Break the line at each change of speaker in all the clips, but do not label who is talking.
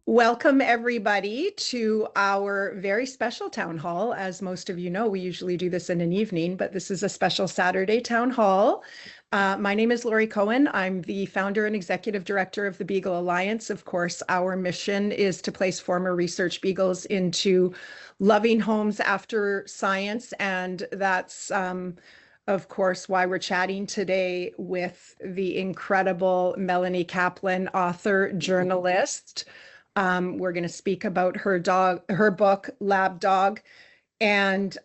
Welcome, everybody, to our very special town hall. As most of you know, we usually do this in an evening, but this is a special Saturday town hall. My name is Lori Cohen. I'm the founder and executive director of the Beagle Alliance. Of course, our mission is to place former research beagles into loving homes after science, and that's of course, why we're chatting today with the incredible Melanie Kaplan, author, journalist. We're going to speak about her book, Lab Dog. And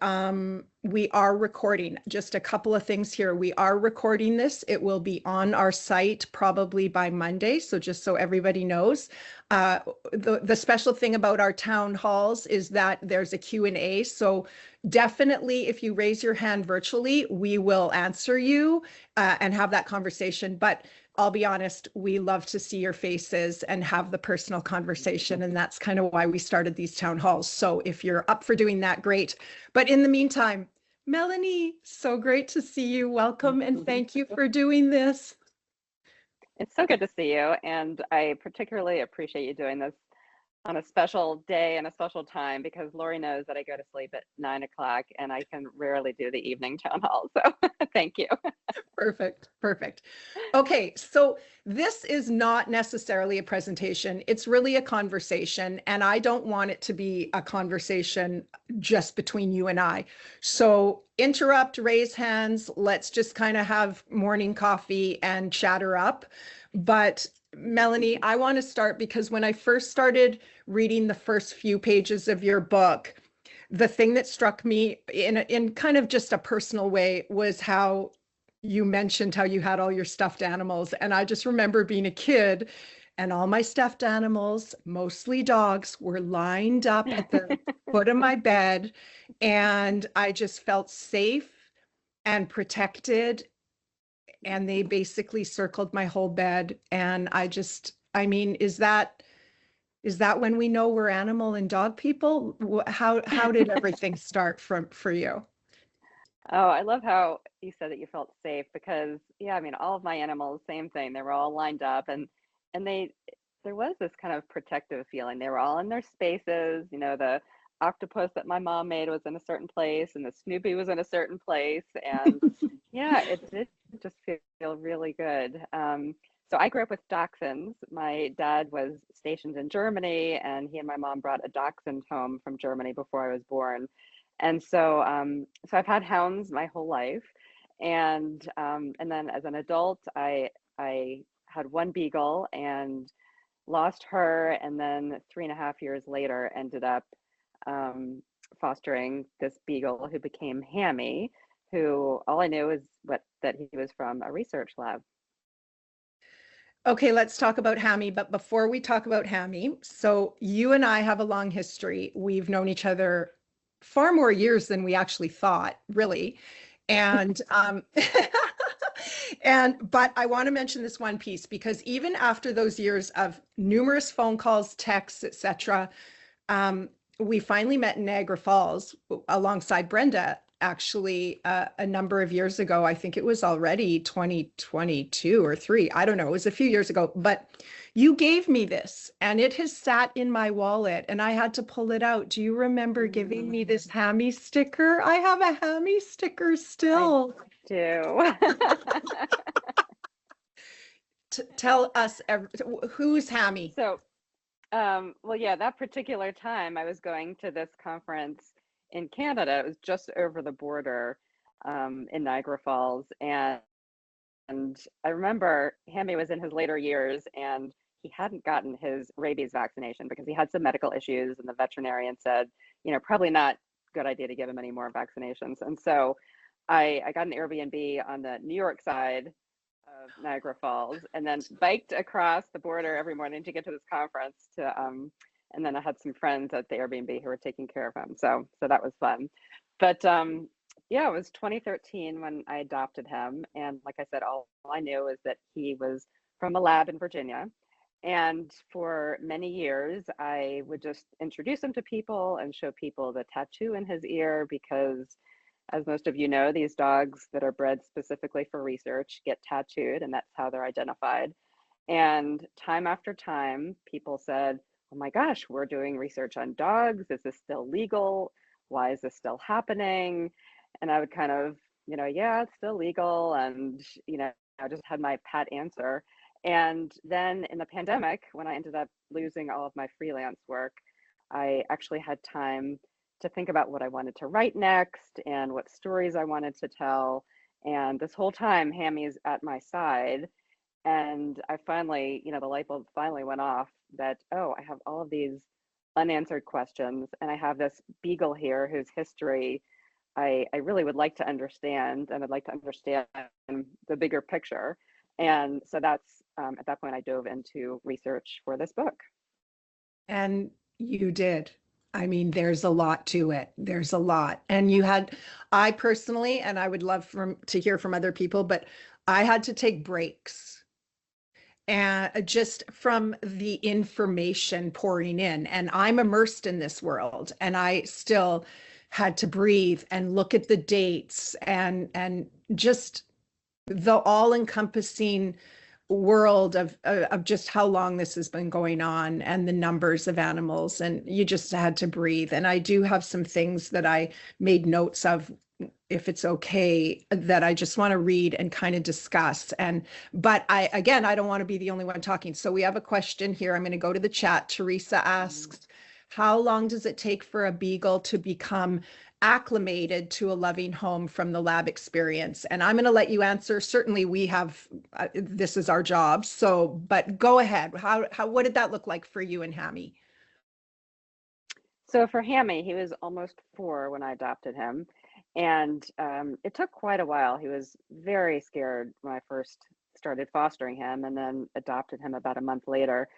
we are recording. Just a couple of things here. We are recording this. It will be on our site probably by Monday. So just so everybody knows, the special thing about our town halls is that there's a Q&A. So definitely, if you raise your hand virtually, we will answer you and have that conversation. But I'll be honest, we love to see your faces and have the personal conversation. And that's kind of why we started these town halls. So if you're up for doing that, great. But in the meantime, Melanie, so great to see you. Welcome and thank you for doing this.
It's so good to see you. And I particularly appreciate you doing this on a special day and a special time, because Lori knows that I go to sleep at 9 o'clock and I can rarely do the evening town hall. So thank you.
Perfect. Perfect. Okay. So this is not necessarily a presentation. It's really a conversation, and I don't want it to be a conversation just between you and I. So interrupt, raise hands. Let's just kind of have morning coffee and chatter up. But Melanie, I want to start because when I first started reading the first few pages of your book, the thing that struck me in kind of just a personal way was how you mentioned how you had all your stuffed animals. And I just remember being a kid and all my stuffed animals, mostly dogs, were lined up at the foot of my bed. And I just felt safe and protected, and they basically circled my whole bed. And I mean, is that when we know we're animal and dog people? How did everything start for you?
Oh, I love how you said that you felt safe, because yeah, I mean, all of my animals, same thing. They were all lined up, and there was this kind of protective feeling. They were all in their spaces. You know, the octopus that my mom made was in a certain place, and the Snoopy was in a certain place. And yeah, it did just feel really good. So I grew up with dachshunds. My dad was stationed in Germany, and he and my mom brought a dachshund home from Germany before I was born. And so I've had hounds my whole life, and then as an adult, I had one beagle and lost her, and then 3.5 years later ended up fostering this beagle who became Hammy, who all I knew is that he was from a research lab.
Okay, let's talk about Hammy. But before we talk about Hammy, so you and I have a long history. We've known each other far more years than we actually thought, really. And but I want to mention this one piece, because even after those years of numerous phone calls, texts, etc., we finally met in Niagara Falls alongside Brenda, actually, a number of years ago. I think it was already 2022 or three. I don't know. It was a few years ago, but you gave me this and it has sat in my wallet and I had to pull it out. Do you remember giving me this Hammy sticker? I have a Hammy sticker still.
I do.
Tell us, who's Hammy?
So, well, yeah, that particular time I was going to this conference in Canada. It was just over the border in Niagara Falls. And I remember Hammy was in his later years and he hadn't gotten his rabies vaccination because he had some medical issues. And the veterinarian said, you know, probably not a good idea to give him any more vaccinations. And so I got an Airbnb on the New York side of Niagara Falls, and then biked across the border every morning to get to this conference and then I had some friends at the Airbnb who were taking care of him. So that was fun. But yeah, it was 2013 when I adopted him. And like I said, all I knew is that he was from a lab in Virginia. And for many years, I would just introduce him to people and show people the tattoo in his ear, because as most of you know, these dogs that are bred specifically for research get tattooed, and that's how they're identified. And time after time, people said, oh my gosh, we're doing research on dogs. Is this still legal? Why is this still happening? And I would kind of, yeah, it's still legal. And, I just had my pat answer. And then in the pandemic, when I ended up losing all of my freelance work, I actually had time to think about what I wanted to write next and what stories I wanted to tell. And this whole time, Hammy's at my side. And I finally, the light bulb finally went off that, oh, I have all of these unanswered questions. And I have this Beagle here whose history I really would like to understand. And I'd like to understand the bigger picture. And so that's at that point, I dove into research for this book.
And you did. I mean, there's a lot to it. There's a lot. And you had, I personally, and I would love to hear from other people, but I had to take breaks and just from the information pouring in. And I'm immersed in this world, and I still had to breathe and look at the dates and just the all-encompassing world of just how long this has been going on and the numbers of animals, and you just had to breathe. And I do have some things that I made notes of, if it's okay, that I just want to read and kind of discuss. But I don't want to be the only one talking. So we have a question here. I'm going to go to the chat. Teresa asks, how long does it take for a beagle to become acclimated to a loving home from the lab experience? And I'm going to let you answer. Certainly we have, this is our job. So, but go ahead. What did that look like for you and Hammy?
So for Hammy, he was almost 4 when I adopted him. And it took quite a while. He was very scared when I first started fostering him and then adopted him about a month later.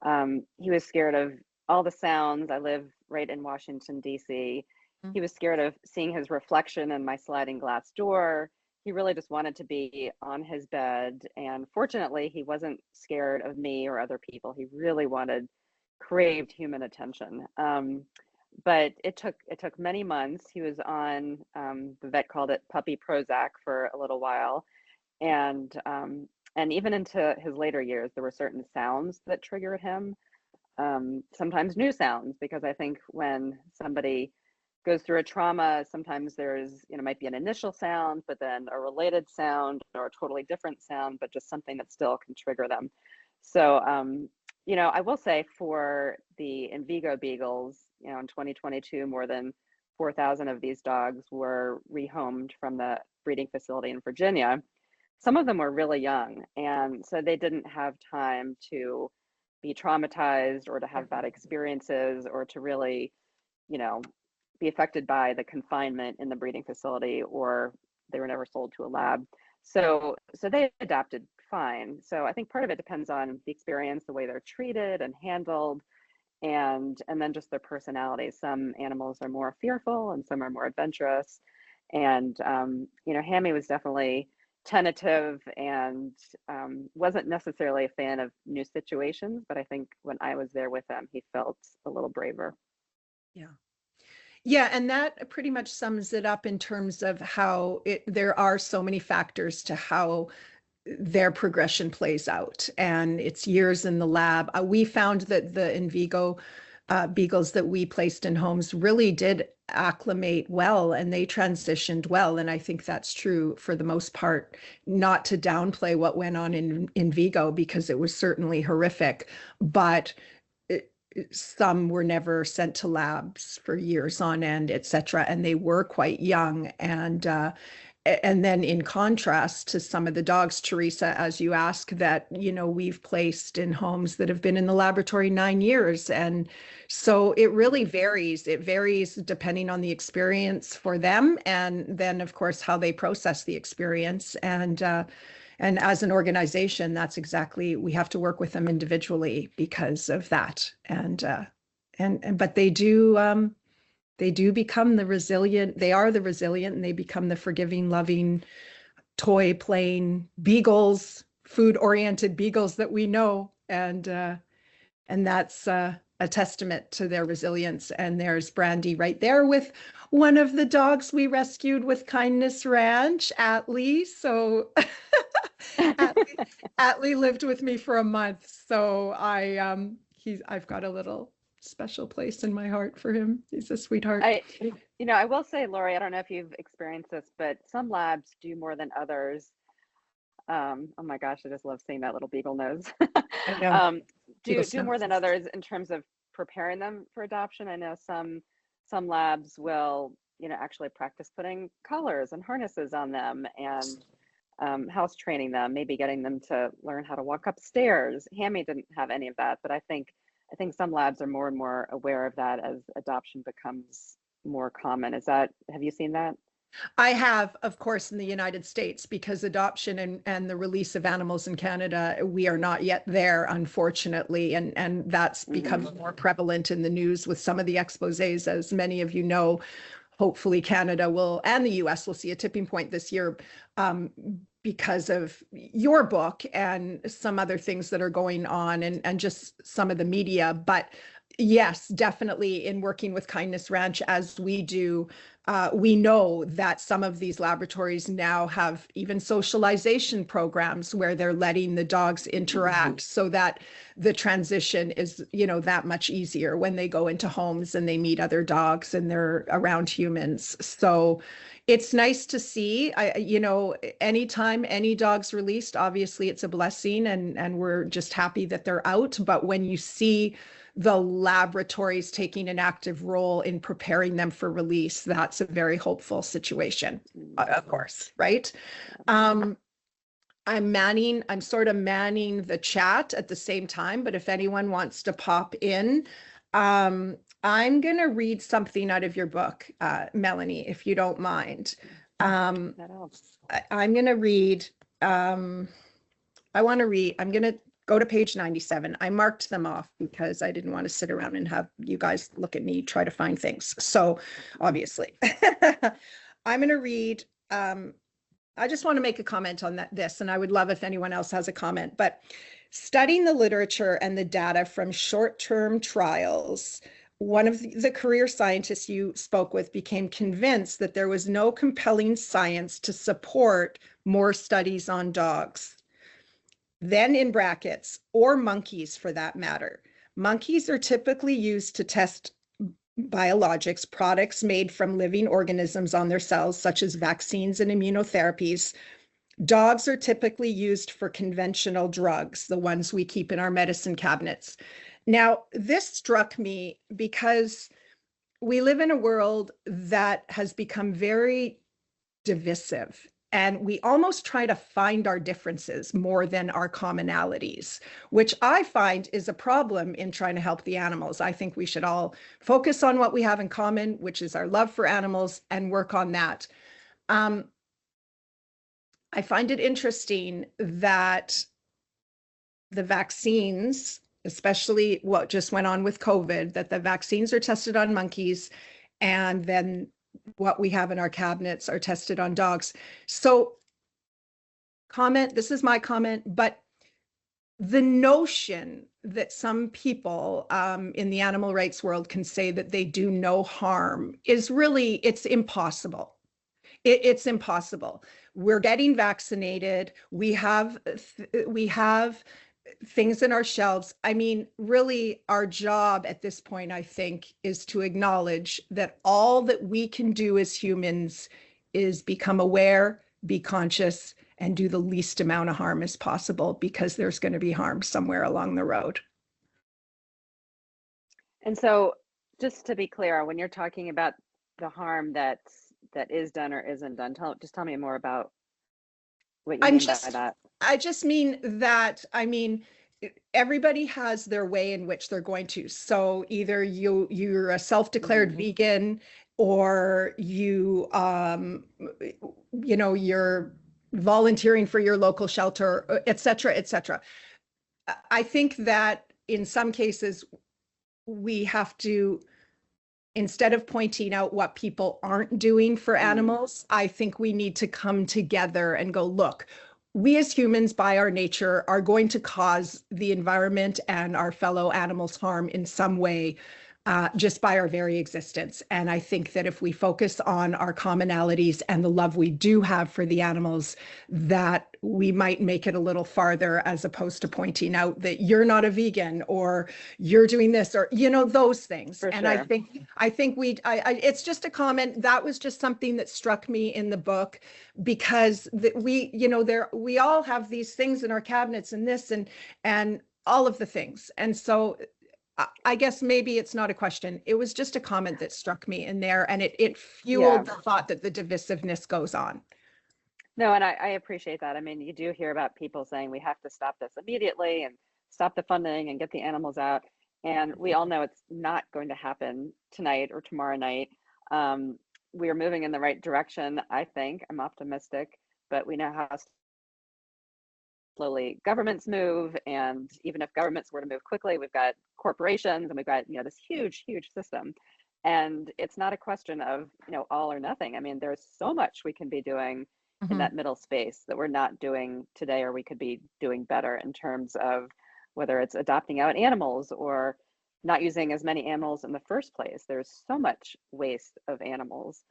He was scared of all the sounds. I live right in Washington, D.C. He was scared of seeing his reflection in my sliding glass door. He really just wanted to be on his bed. And fortunately, he wasn't scared of me or other people. He really craved human attention. But it took many months. He was on, the vet called it puppy Prozac for a little while. And even into his later years, there were certain sounds that triggered him. Sometimes new sounds, because I think when somebody goes through a trauma, sometimes there's, might be an initial sound, but then a related sound or a totally different sound, but just something that still can trigger them. So, I will say for the Envigo Beagles, in 2022, more than 4,000 of these dogs were rehomed from the breeding facility in Virginia. Some of them were really young, and so they didn't have time to be traumatized or to have bad experiences or to really, be affected by the confinement in the breeding facility, or they were never sold to a lab. So they adapted fine. So I think part of it depends on the experience, the way they're treated and handled, and then just their personality. Some animals are more fearful and some are more adventurous. And Hammy was definitely tentative and wasn't necessarily a fan of new situations, but I think when I was there with him, he felt a little braver.
Yeah. Yeah, and that pretty much sums it up in terms of how there are so many factors to how their progression plays out, and it's years in the lab. We found that the Envigo Beagles that we placed in homes really did acclimate well, and they transitioned well. And I think that's true for the most part, not to downplay what went on in Vigo, because it was certainly horrific, but some were never sent to labs for years on end, et cetera, and they were quite young. And then in contrast to some of the dogs, Teresa, as you ask, that, we've placed in homes that have been in the laboratory 9 years. And so it really varies. It varies depending on the experience for them. And then, of course, how they process the experience. And as an organization, that's exactly, we have to work with them individually because of that. But they do become the resilient, they are the resilient, and they become the forgiving, loving, toy playing beagles, food-oriented beagles that we know. And that's a testament to their resilience. And there's Brandy right there with one of the dogs we rescued with Kindness Ranch, Atlee. So Atlee lived with me for a month. So I've got a little special place in my heart for him. He's a sweetheart.
I will say, Lori, I don't know if you've experienced this, but some labs do more than others. Oh my gosh, I just love seeing that little beagle nose.
I know.
Do more than others in terms of preparing them for adoption. I know some labs will, actually practice putting collars and harnesses on them and house training them, maybe getting them to learn how to walk upstairs. Hammy didn't have any of that, but I think some labs are more and more aware of that as adoption becomes more common. Have you seen that?
I have, of course, in the United States, because adoption and the release of animals in Canada, we are not yet there, unfortunately. And that's become more prevalent in the news with some of the exposés, as many of you know. Hopefully Canada will, and the US will see a tipping point this year because of your book and some other things that are going on and just some of the media. But yes, definitely in working with Kindness Ranch, as we do, we know that some of these laboratories now have even socialization programs where they're letting the dogs interact so that the transition is, that much easier when they go into homes and they meet other dogs and they're around humans. So it's nice to see. Anytime any dog's released, obviously it's a blessing, and we're just happy that they're out. But when you see the laboratories taking an active role in preparing them for release, that's a very hopeful situation, of course, right? I'm sort of manning the chat at the same time, but if anyone wants to pop in, I'm going to read something out of your book, Melanie, if you don't mind. I'm going to read, I'm going to go to page 97. I marked them off because I didn't want to sit around and have you guys look at me, try to find things. So obviously, I'm going to read, I just want to make a comment on this, and I would love if anyone else has a comment, but studying the literature and the data from short-term trials, one of the career scientists you spoke with became convinced that there was no compelling science to support more studies on dogs. Then in brackets, or monkeys for that matter. Monkeys are typically used to test biologics, products made from living organisms on their cells, such as vaccines and immunotherapies. Dogs are typically used for conventional drugs, the ones we keep in our medicine cabinets. Now, this struck me because we live in a world that has become very divisive, and we almost try to find our differences more than our commonalities, which I find is a problem in trying to help the animals. I think we should all focus on what we have in common, which is our love for animals, and work on that. I find it interesting that the vaccines, especially what just went on with COVID, that the vaccines are tested on monkeys, and then what we have in our cabinets are tested on dogs. So this is my comment, but the notion that some people in the animal rights world can say that they do no harm is really, it's impossible. It's impossible. We're getting vaccinated. We have things in our shelves. I mean, really, our job at this point, I think, is to acknowledge that all that we can do as humans is become aware, be conscious, and do the least amount of harm as possible, because there's going to be harm somewhere along the road.
And so, just to be clear, when you're talking about the harm that is done or isn't done, just tell me more about what you mean by that.
I just mean that, everybody has their way in which they're going to. So either you're a self-declared vegan, or you're volunteering for your local shelter, et cetera, et cetera. I think that in some cases we have to, instead of pointing out what people aren't doing for animals, I think we need to come together and go, look, we as humans by our nature are going to cause the environment and our fellow animals harm in some way. just by our very existence. And I think that if we focus on our commonalities and the love we do have for the animals, that we might make it a little farther, as opposed to pointing out that you're not a vegan or you're doing this, or, you know, those things.
For
And
sure.
I think it's just a comment. That was just something that struck me in the book, because we, you know, we all have these things in our cabinets and this and all of the things. And so I guess maybe it's not a question. It was just a comment that struck me in there, and it
Yeah.
fueled the thought that the divisiveness goes on.
No, and I appreciate that. I mean, you do hear about people saying we have to stop this immediately and stop the funding and get the animals out. And we all know it's not going to happen tonight or tomorrow night. We are moving in the right direction, I think. I'm optimistic, but we know how slowly governments move. And even if governments were to move quickly, we've got corporations and we've got, you know, this huge, huge system. And it's not a question of, you know, all or nothing. I mean, there's so much we can be doing in
Mhm.
that middle space that we're not doing today, or we could be doing better in terms of whether it's adopting out animals or not using as many animals in the first place. There's so much waste of animals.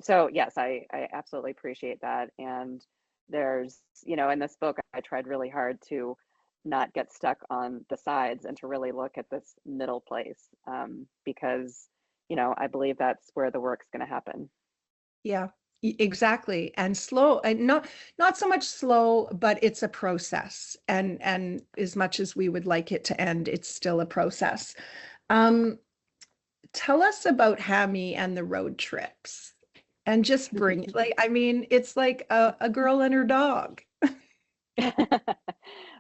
So yes, I absolutely appreciate that. And there's, you know, in this book, I tried really hard to not get stuck on the sides and to really look at this middle place, because, you know, I believe that's where the work's going to happen.
Yeah, exactly. And slow, and not so much slow, but it's a process. And as much as we would like it to end, it's still a process. Um, Tell us about Hammy and the road trips. And just bring, like, I mean, it's like a girl and her dog.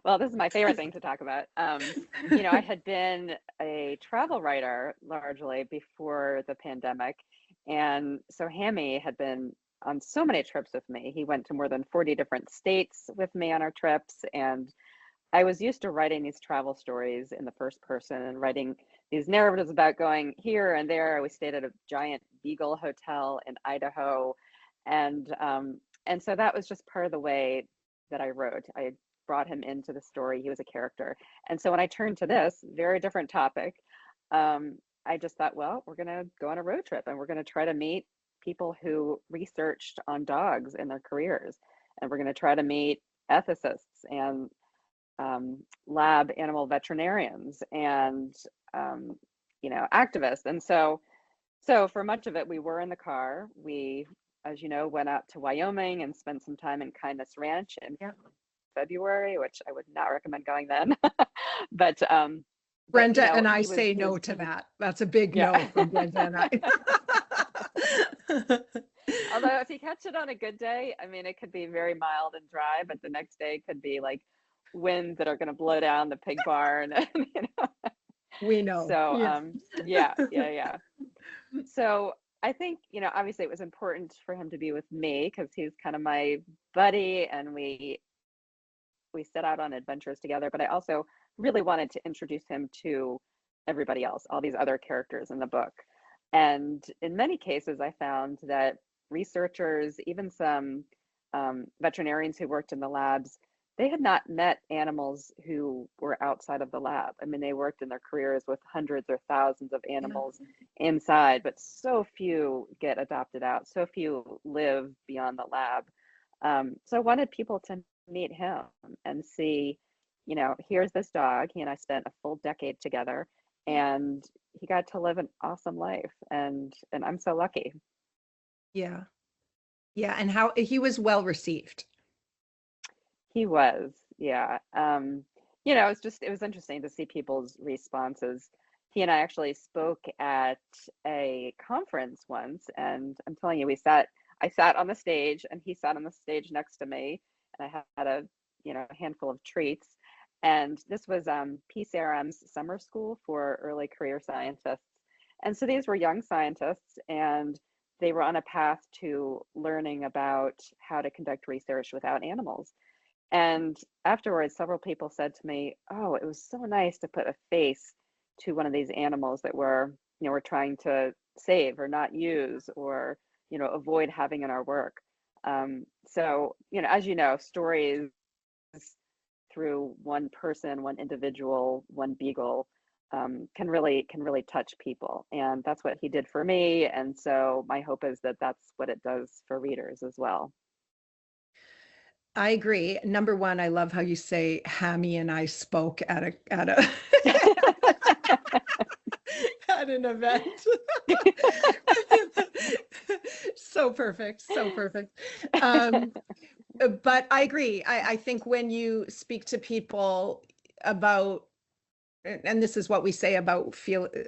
Well, this is my favorite thing to talk about. You know, I had been a travel writer largely before the pandemic. And so Hammy had been on so many trips with me. He went to more than 40 different states with me on our trips. And I was used to writing these travel stories in the first person and writing these narratives about going here and there. We stayed at a giant Beagle hotel in Idaho. And so that was just part of the way that I wrote. I brought him into the story. He was a character. And so when I turned to this very different topic, I just thought, well, we're going to go on a road trip and we're going to try to meet people who researched on dogs in their careers. And we're going to try to meet ethicists and lab animal veterinarians and you know, activists. And so for much of it, we were in the car. We, as you know, went out to Wyoming and spent some time in Kindness Ranch in
Yeah.
February, which I would not recommend going then. but you
Brenda
know,
and I
he
say
was
no to that. That's a big
yeah.
no from Brenda and I.
Although if you catch it on a good day, I mean, it could be very mild and dry, but the next day could be like winds that are going to blow down the pig barn. And, you know,
We know.
so
Yeah.
yeah. So I think, you know, obviously it was important for him to be with me because he's kind of my buddy, and we set out on adventures together. But I also really wanted to introduce him to everybody else, all these other characters in the book. And in many cases, I found that researchers, even some veterinarians who worked in the labs, they had not met animals who were outside of the lab. I mean, they worked in their careers with hundreds or thousands of
Yeah.
animals inside, but so few get adopted out, so few live beyond the lab. So I wanted people to meet him and see, you know, here's this dog. He and I spent a full decade together, and he got to live an awesome life. And I'm so lucky.
Yeah. Yeah. And how he was well received.
He was, yeah. You know, it was interesting to see people's responses. He and I actually spoke at a conference once, and I'm telling you, I sat on the stage and he sat on the stage next to me, and I had a, you know, handful of treats. And this was PCRM's summer school for early career scientists. And so these were young scientists, and they were on a path to learning about how to conduct research without animals. And afterwards, several people said to me, "Oh, it was so nice to put a face to one of these animals that we're trying to save or not use or, you know, avoid having in our work." So, you know, as you know, stories through one person, one individual, one beagle, can really touch people, and that's what he did for me. And so my hope is that that's what it does for readers as well.
I agree. Number one, I love how you say Hammy and I spoke at a at an event. So perfect, so perfect. Um, but I agree. I think when you speak to people about, and this is what we say about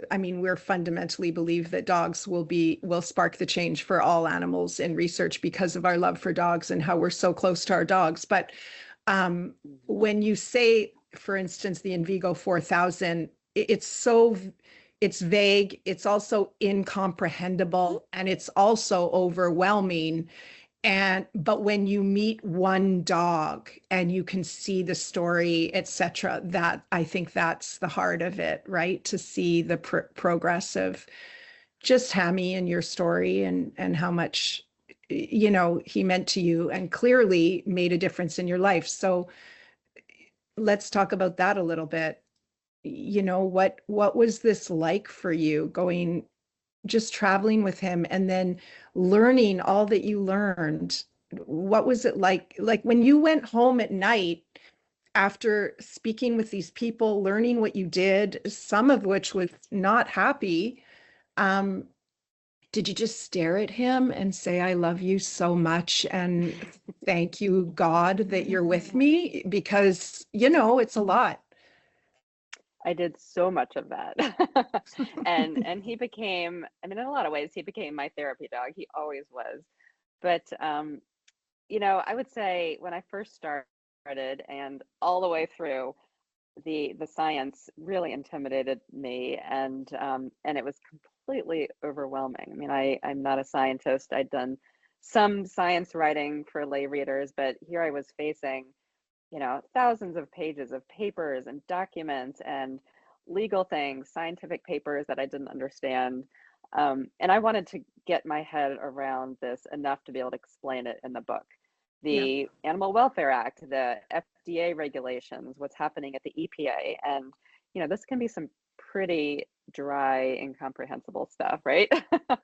I mean, we're fundamentally believe that dogs will spark the change for all animals in research because of our love for dogs and how we're so close to our dogs. But
Mhm.
when you say, for instance, the Invigo 4000, it's vague, it's also incomprehensible, and it's also overwhelming. But when you meet one dog and you can see the story, etc., that I think that's the heart of it, right? To see the progress of just Hammy and your story, and how much he meant to you and clearly made a difference in your life. So let's talk about that a little bit. What was this like for you, going, just traveling with him and then learning all that you learned? What was it like when you went home at night after speaking with these people, learning what you did, some of which was not happy? um did you just stare at him and say, I love you so much, and thank you, God, that you're with me? Because it's a lot.
I did so much of that. And he became, I mean, in a lot of ways, he became my therapy dog. He always was. But I would say when I first started and all the way through, the science really intimidated me, and it was completely overwhelming. I mean, I'm not a scientist. I'd done some science writing for lay readers, but here I was facing thousands of pages of papers and documents and legal things, scientific papers that I didn't understand. And I wanted to get my head around this enough to be able to explain it in the book.
Yeah.
The Animal Welfare Act, the FDA regulations, what's happening at the EPA. And, this can be some pretty dry, incomprehensible stuff, right?
A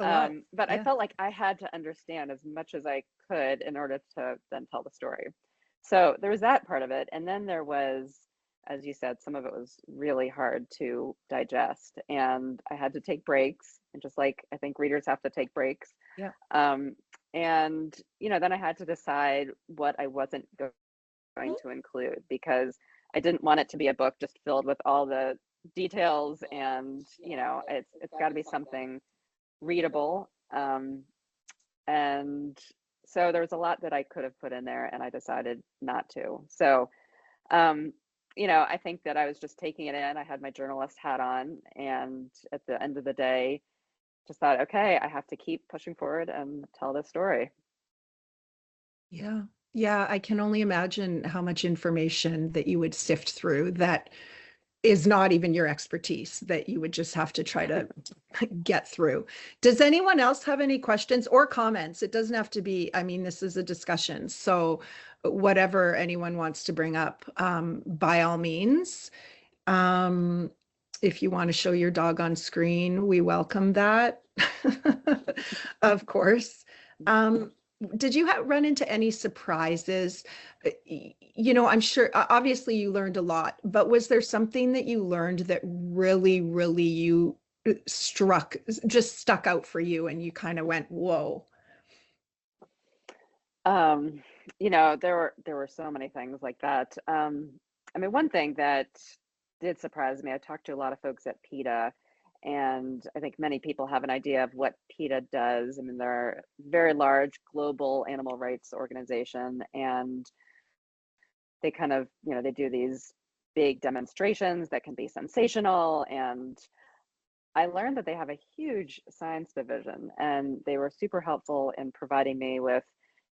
lot.
But I
Yeah.
felt like I had to understand as much as I could in order to then tell the story. So there was that part of it. And then there was, as you said, some of it was really hard to digest. And I had to take breaks. And just like I think readers have to take breaks.
Yeah.
Um, and then I had to decide what I wasn't going to include, because I didn't want it to be a book just filled with all the details. And, it's got to be something readable. And so there was a lot that I could have put in there, and I decided not to. So, um, I think that I was just taking it in. I had my journalist hat on, and at the end of the day, just thought, okay, I have to keep pushing forward and tell this story.
Yeah. Yeah. I can only imagine how much information that you would sift through that is not even your expertise, that you would just have to try to get through. Does anyone else have any questions or comments? It doesn't have to be, I mean, this is a discussion. So whatever anyone wants to bring up, by all means. Um, if you want to show your dog on screen, we welcome that, of course. Um, did you run into any surprises? I'm sure, obviously you learned a lot, but was there something that you learned that really, really you just stuck out for you and you kind of went, whoa?
Um, there were so many things like that. I mean, one thing that did surprise me, I talked to a lot of folks at PETA, and I think many people have an idea of what PETA does. I mean, they're a very large global animal rights organization, and they kind of, they do these big demonstrations that can be sensational. And I learned that they have a huge science division, and they were super helpful in providing me with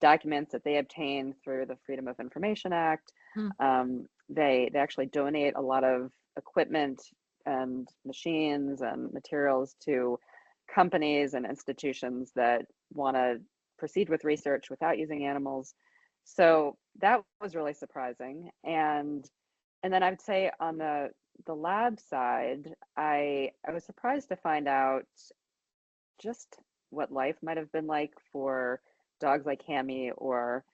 documents that they obtained through the Freedom of Information Act.
Hmm.
They actually donate a lot of equipment and machines and materials to companies and institutions that want to proceed with research without using animals. So that was really surprising. And then I would say on the the lab side, I was surprised to find out just what life might have been like for dogs like Hammy or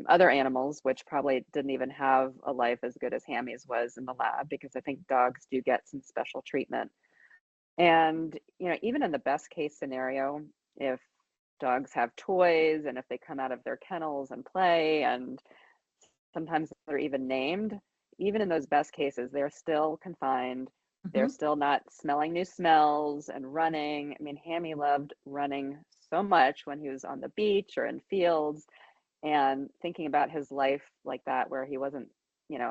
other animals, which probably didn't even have a life as good as Hammy's was in the lab, because I think dogs do get some special treatment. And, even in the best case scenario, if dogs have toys and if they come out of their kennels and play, and sometimes they're even named, even in those best cases, they're still confined. They're
Mhm.
still not smelling new smells and running. I mean, Hammy loved running so much when he was on the beach or in fields, and thinking about his life like that, where he wasn't,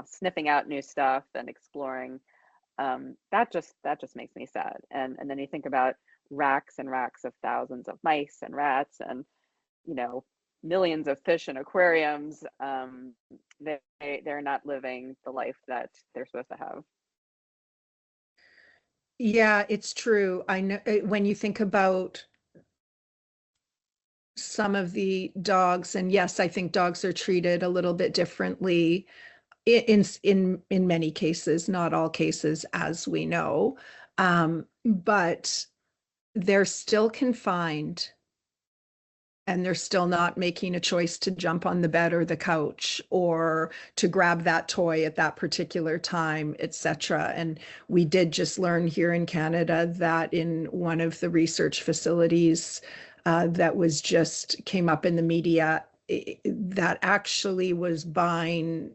sniffing out new stuff and exploring, that just makes me sad. And then you think about racks and racks of thousands of mice and rats, and you know millions of fish in aquariums. They're not living the life that they're supposed to have.
Yeah, it's true. I know when you think about some of the dogs, and yes, I think dogs are treated a little bit differently in many cases, not all cases, as we know. But they're still confined and they're still not making a choice to jump on the bed or the couch or to grab that toy at that particular time, etc. And we did just learn here in Canada that in one of the research facilities that was just came up in the media, that actually was buying,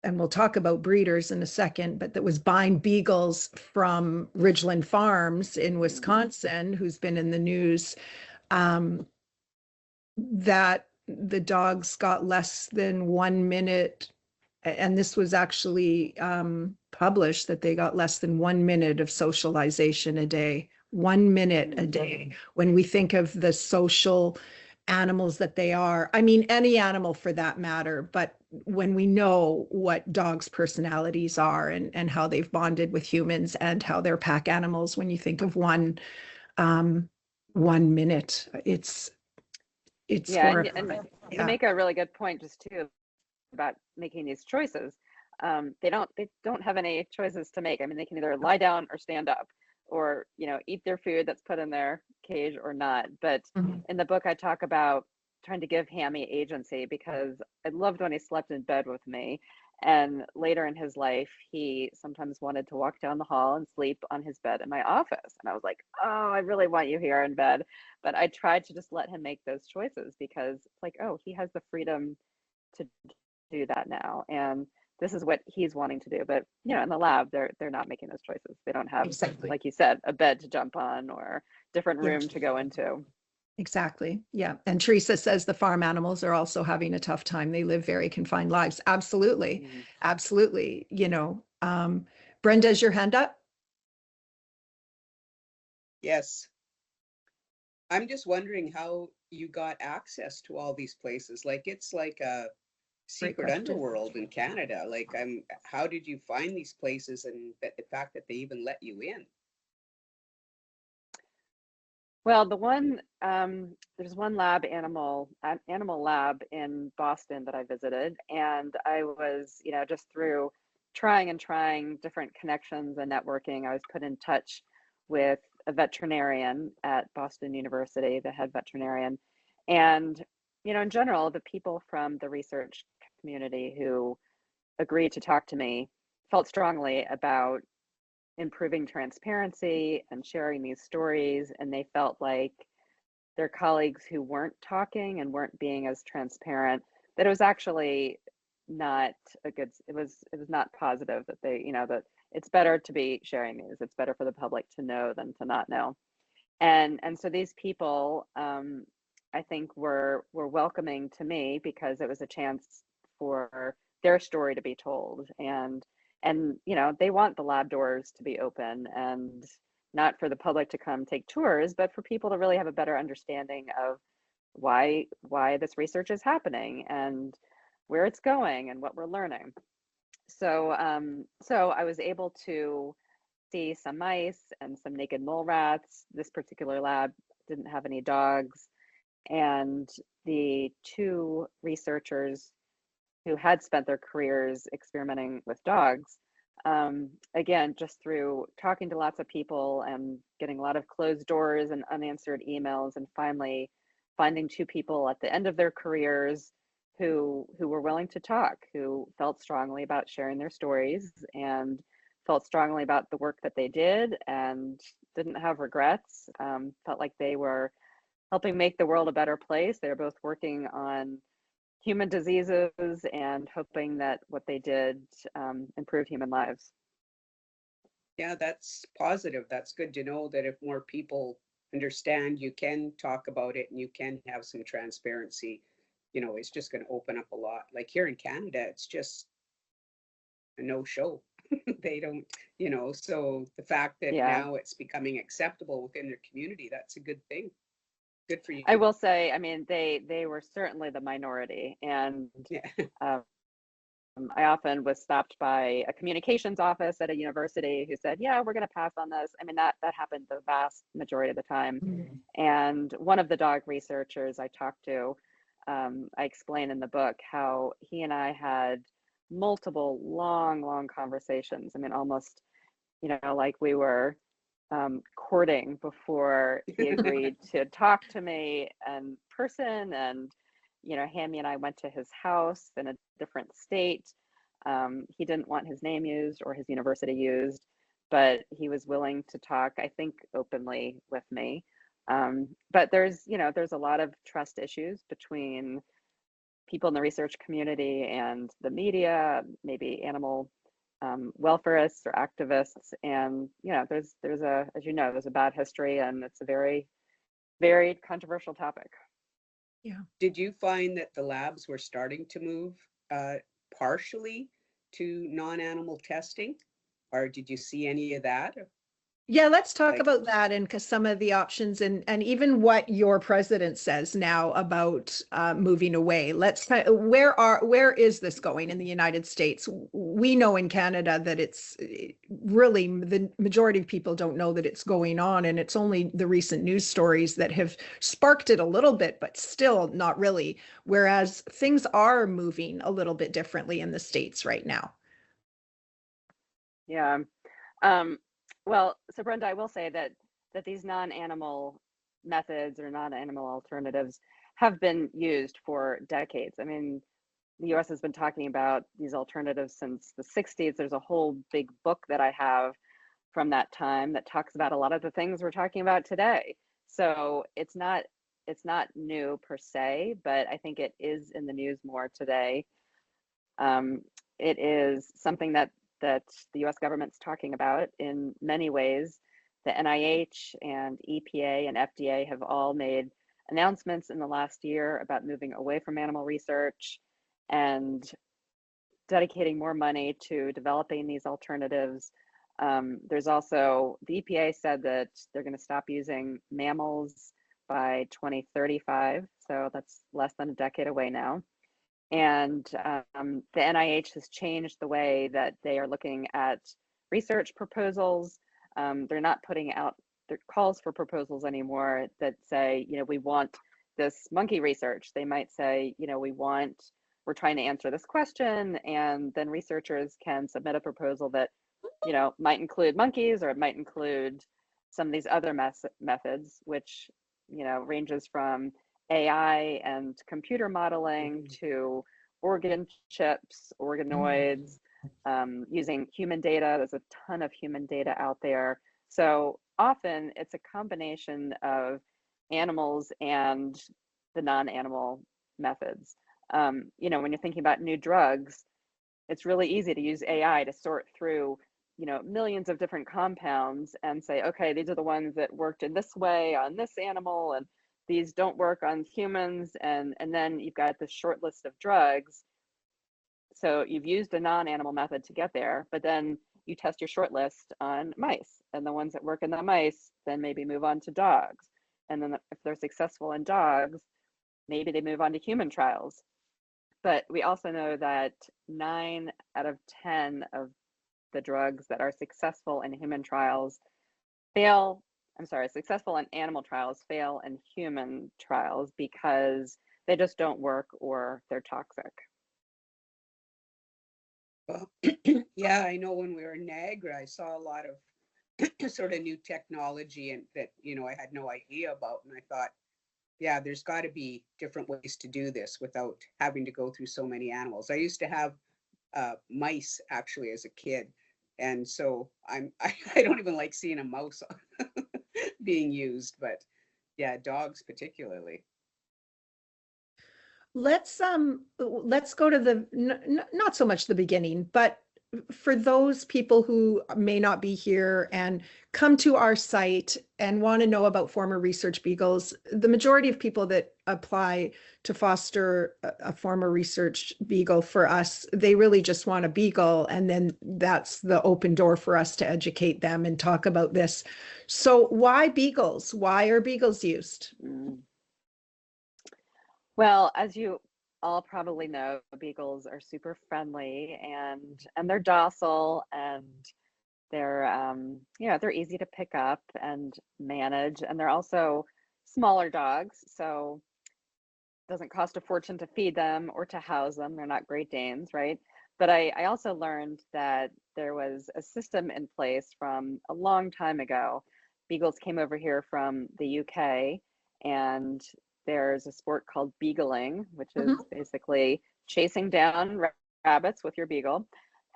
and we'll talk about breeders in a second, but that was buying beagles from Ridgeland Farms in
Mm.
Wisconsin, who's been in the news, um, that the dogs got less than 1 minute, and this was actually published, that they got less than 1 minute of socialization a day. 1 minute a
Mm.
day. When we think of the social animals that they are, I mean, any animal for that matter, but when we know what dogs' personalities are and how they've bonded with humans and how they're pack animals, when you think of um, 1 minute, it's
Yeah, and
horrifying.
you
Yeah.
make a really good point just too about making these choices. They don't have any choices to make. I mean, they can either lie down or stand up, or eat their food that's put in their cage or not. But
Mhm.
in the book, I talk about trying to give Hammy agency, because I loved when he slept in bed with me. And later in his life, he sometimes wanted to walk down the hall and sleep on his bed in my office. And I was like, oh, I really want you here in bed. But I tried to just let him make those choices, because it's like, oh, he has the freedom to do that now, and this is what he's wanting to do. But in the lab, they're not making those choices. They don't have,
Exactly.
like you said, a bed to jump on or different
Yeah.
room to go into.
Exactly. Yeah. And Teresa says the farm animals are also having a tough time. They live very confined lives. Absolutely.
Mhm.
Absolutely. Brenda, is your hand up?
Yes. I'm just wondering how you got access to all these places. Like it's like a
Great
secret
question.
underworld in Canada. Like how did you find these places, and that the fact that they even let you in?
Well, there's one animal lab in Boston that I visited, and I was, just through trying and trying different connections and networking, I was put in touch with a veterinarian at Boston University, the head veterinarian. And, in general, the people from the research community who agreed to talk to me felt strongly about improving transparency and sharing these stories, and they felt like their colleagues who weren't talking and weren't being as transparent, that it was actually not it was not positive, that that it's better to be sharing these. It's better for the public to know than to not know. And so these people, I think, were welcoming to me, because it was a chance for their story to be told. And they want the lab doors to be open, and not for the public to come take tours, but for people to really have a better understanding of why this research is happening, and where it's going, and what we're learning. So I was able to see some mice and some naked mole rats. This particular lab didn't have any dogs, and the two researchers who had spent their careers experimenting with dogs again, just through talking to lots of people and getting a lot of closed doors and unanswered emails, and finally finding two people at the end of their careers who were willing to talk, who felt strongly about sharing their stories and felt strongly about the work that they did and didn't have regrets, felt like they were helping make the world a better place. They were both working on human diseases and hoping that what they did improved human lives.
Yeah, that's positive. That's good to know that if more people understand, you can talk about it and you can have some transparency, it's just going to open up a lot. Like here in Canada, it's just a no show. They don't, so the fact that
Yeah,
now it's becoming acceptable within their community, that's a good thing. Good for you.
I will say, I mean, they were certainly the minority, and
Yeah.
um, I often was stopped by a communications office at a university who said, "Yeah, we're going to pass on this." I mean, that happened the vast majority of the time.
Mm.
And one of the dog researchers I talked to, I explain in the book how he and I had multiple long conversations. I mean, almost, like we were courting before he agreed to talk to me in person. And, Hammy and I went to his house in a different state. He didn't want his name used or his university used, but he was willing to talk, I think, openly with me. But there's a lot of trust issues between people in the research community and the media, maybe animal welfareists or activists, and there's a, as you know, there's a bad history, and it's a very controversial topic.
Yeah.
Did you find that the labs were starting to move partially to non-animal testing, or did you see any of that?
Yeah, let's talk
Like,
about that and some of the options and even what your president says now about moving away. Where is this going in the United States? We know in Canada that it's really the majority of people don't know that it's going on, and it's only the recent news stories that have sparked it a little bit, but still not really. Whereas things are moving a little bit differently in the States right now.
Yeah. Um, well, so Brenda, I will say that these non-animal methods or non-animal alternatives have been used for decades. I mean, the US has been talking about these alternatives since the 60s. There's a whole big book that I have from that time that talks about a lot of the things we're talking about today. So it's not new per se, but I think it is in the news more today. Um, it is something that the US government's talking about in many ways. The NIH and EPA and FDA have all made announcements in the last year about moving away from animal research and dedicating more money to developing these alternatives. There's also, the EPA said that they're going to stop using mammals by 2035. So that's less than a decade away now. And the NIH has changed the way that they are looking at research proposals. They're not putting out their calls for proposals anymore that say, we want this monkey research. They might say, we're trying to answer this question, and then researchers can submit a proposal that, might include monkeys, or it might include some of these other methods, which, ranges from AI and computer modeling to organ chips, organoids, using human data. There's a ton of human data out there. So often it's a combination of animals and the non-animal methods. When you're thinking about new drugs, it's really easy to use AI to sort through, millions of different compounds and say, okay, these are the ones that worked in this way on this animal, and these don't work on humans. And then you've got this short list of drugs. So you've used a non-animal method to get there, but then you test your short list on mice, and the ones that work in the mice then maybe move on to dogs. And then if they're successful in dogs, maybe they move on to human trials. But we also know that 9 out of 10 of the drugs that are successful in human trials fail. I'm sorry, successful in animal trials fail in human trials because they just don't work or they're toxic.
Well, yeah, I know when we were in Niagara, I saw a lot of sort of new technology and that, I had no idea about. And I thought, yeah, there's got to be different ways to do this without having to go through so many animals. I used to have mice actually as a kid. And so I don't even like seeing a mouse being used, but yeah, dogs particularly.
Let's go to the not so much the beginning, but for those people who may not be here and come to our site and want to know about former research beagles, the majority of people that apply to foster a former research beagle for us, they really just want a beagle, and then that's the open door for us to educate them and talk about this. So why beagles? Why are beagles used?
Mm. Well, as you all probably know, beagles are super friendly and they're docile and they're easy to pick up and manage, and they're also smaller dogs, so it doesn't cost a fortune to feed them or to house them. They're not Great Danes, right? But I also learned that there was a system in place from a long time ago. Beagles came over here from the UK, and there's a sport called beagling, which is
Mhm.
basically chasing down rabbits with your beagle.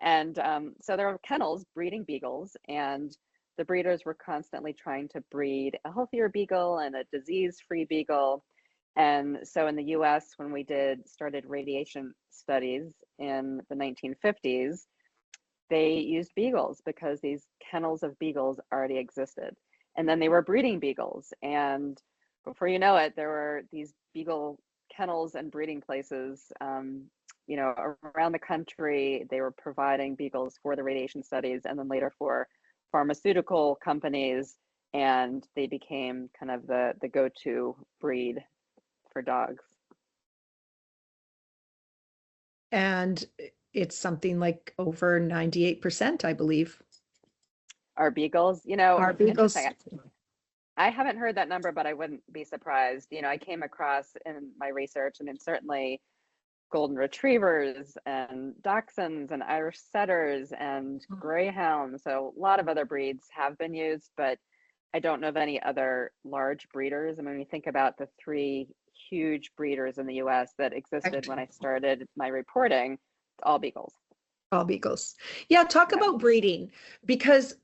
And so there are kennels breeding beagles, and the breeders were constantly trying to breed a healthier beagle and a disease-free beagle. And so in the US, when we started radiation studies in the 1950s, they used beagles because these kennels of beagles already existed. And then they were breeding beagles. And before you know it, there were these beagle kennels and breeding places, around the country. They were providing beagles for the radiation studies and then later for pharmaceutical companies. And they became kind of the go-to breed for dogs.
And it's something like over 98%, I believe.
Are beagles,
Are
interesting.
beagles.
I haven't heard that number, but I wouldn't be surprised. I came across in my research, I mean, certainly golden retrievers and dachshunds and Irish setters and greyhounds. So a lot of other breeds have been used, but I don't know of any other large breeders. I mean, when you think about the three huge breeders in the US that existed
Correct.
when I started my reporting, it's all beagles.
All beagles. Yeah, talk
Yeah.
about breeding, because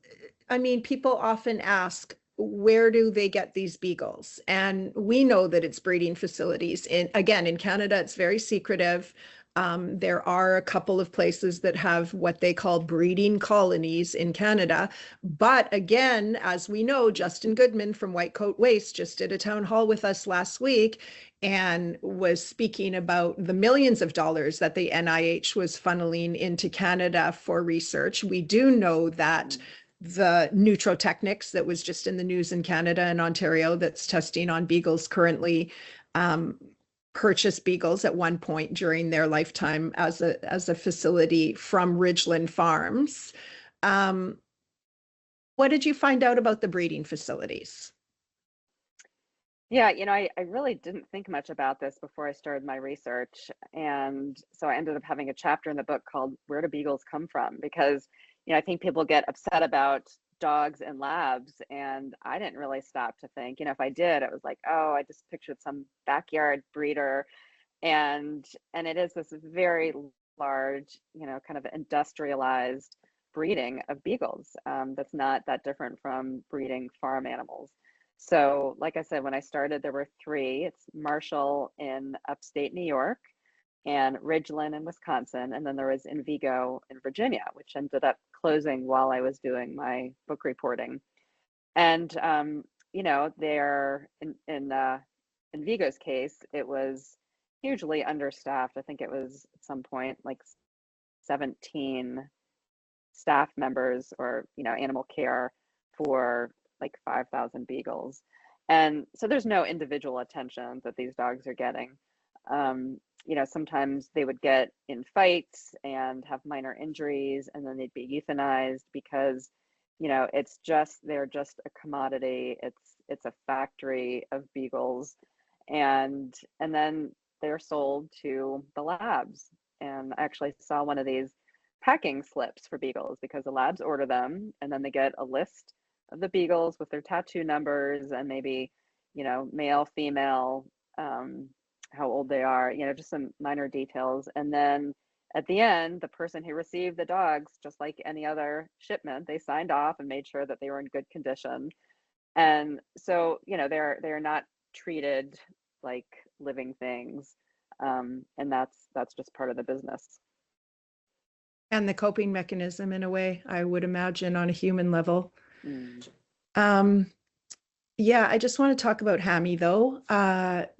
I mean, people often ask, where do they get these beagles? And we know that it's breeding facilities. Again, in Canada, it's very secretive. There are a couple of places that have what they call breeding colonies in Canada. But again, as we know, Justin Goodman from White Coat Waste just did a town hall with us last week and was speaking about the millions of dollars that the NIH was funneling into Canada for research. We do know that the Nutrotechnics that was just in the news in Canada and Ontario that's testing on beagles currently purchased beagles at one point during their lifetime as a facility from Ridgeland Farms. Um, what did you find out about the breeding facilities?
Yeah, I really didn't think much about this before I started my research. And so I ended up having a chapter in the book called Where Do Beagles Come From? Because, I think people get upset about dogs and labs. And I didn't really stop to think, if I did, it was like, oh, I just pictured some backyard breeder. And it is this very large, kind of industrialized breeding of beagles, that's not that different from breeding farm animals. So, like I said, when I started, there were three. It's Marshall in upstate New York and Ridgeland in Wisconsin, and then there was in Vigo in Virginia, which ended up closing while I was doing my book reporting. And they're in Vigo's case, it was hugely understaffed. I think it was at some point like 17 staff members or animal care for like 5,000 beagles. And so there's no individual attention that these dogs are getting. Sometimes they would get in fights and have minor injuries, and then they'd be euthanized because they're just a commodity. It's a factory of beagles, and then they're sold to the labs. And I actually saw one of these packing slips for beagles because the labs order them, and then they get a list of the beagles with their tattoo numbers and maybe, male, female, how old they are, just some minor details. And then at the end, the person who received the dogs, just like any other shipment, they signed off and made sure that they were in good condition. And so, they're not treated like living things. And that's just part of the business.
And the coping mechanism, in a way, I would imagine, on a human level. Yeah, I just want to talk about Hammy, though,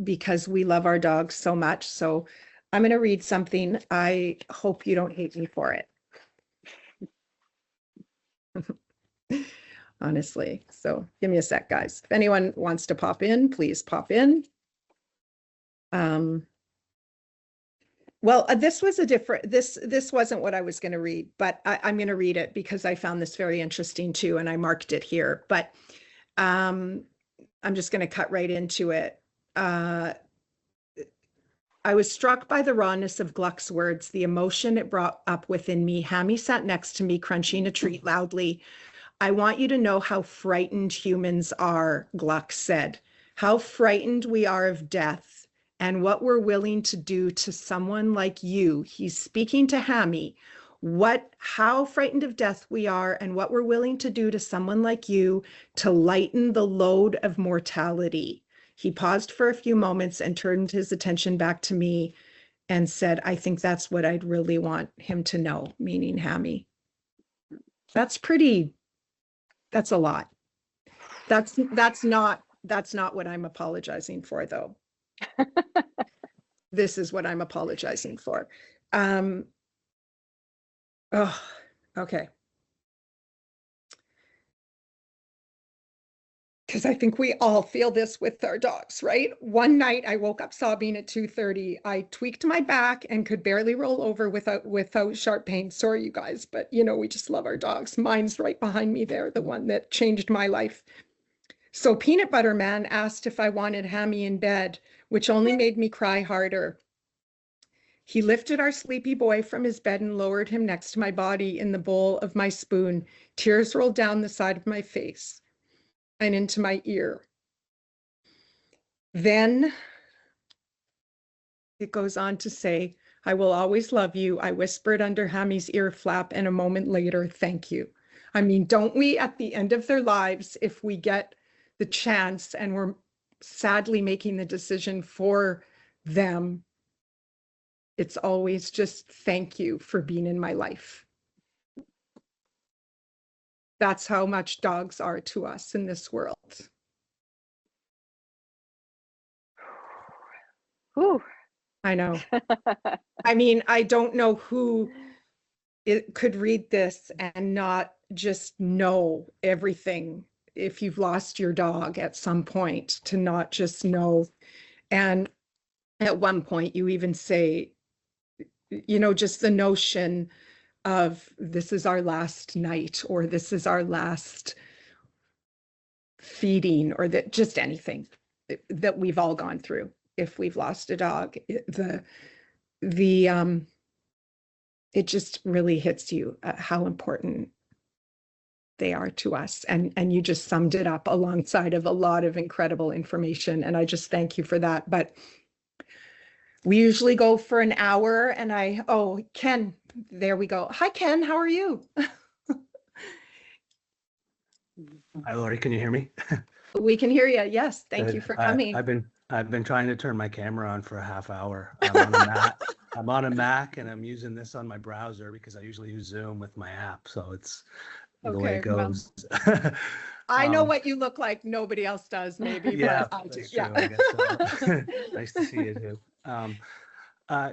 because we love our dogs so much. So I'm going to read something. I hope you don't hate me for it. Honestly. So give me a sec, guys. If anyone wants to pop in, please pop in. Well, this was a different, this wasn't what I was going to read, but I'm going to read it because I found this very interesting too, and I marked it here. But I'm just going to cut right into it. I was struck by the rawness of Gluck's words, the emotion it brought up within me. Hammy sat next to me, crunching a treat loudly. I want you to know how frightened humans are, Gluck said. How frightened we are of death and what we're willing to do to someone like you. He's speaking to Hammy. How frightened of death we are and what we're willing to do to someone like you to lighten the load of mortality. He paused for a few moments and turned his attention back to me and said, I think that's what I'd really want him to know, meaning Hammy. That's a lot. That's not what I'm apologizing for, though. This is what I'm apologizing for. Oh, okay. Because I think we all feel this with our dogs, right? One night I woke up sobbing at 2:30. I tweaked my back and could barely roll over without sharp pain. Sorry, you guys, but we just love our dogs. Mine's right behind me there, the one that changed my life. So Peanut Butter Man asked if I wanted Hammy in bed, which only made me cry harder. He lifted our sleepy boy from his bed and lowered him next to my body in the bowl of my spoon. Tears rolled down the side of my face and into my ear. Then it goes on to say, I will always love you. I whispered under Hammy's ear flap, and a moment later, thank you. I mean, don't we, at the end of their lives, if we get the chance and we're sadly making the decision for them, it's always just thank you for being in my life. That's how much dogs are to us in this world.
Whew.
I know. I mean, I don't know who could read this and not just know everything. If you've lost your dog at some point, to not just know. And at one point you even say, just the notion of this is our last night, or this is our last feeding, or that just anything that we've all gone through. If we've lost a dog, it just really hits you how important they are to us. And you just summed it up alongside of a lot of incredible information. And I just thank you for that. But we usually go for an hour, and Ken, there we go. Hi, Ken, how are you?
Hi, Lori, can you hear me?
We can hear you. Yes, thank you for coming.
I've been trying to turn my camera on for a half hour. I'm on a Mac, and I'm using this on my browser because I usually use Zoom with my app. So it's the way it goes.
Well, I know what you look like. Nobody else does, maybe.
Yeah,
but I do.
that's true. I guess so. Nice to see you too.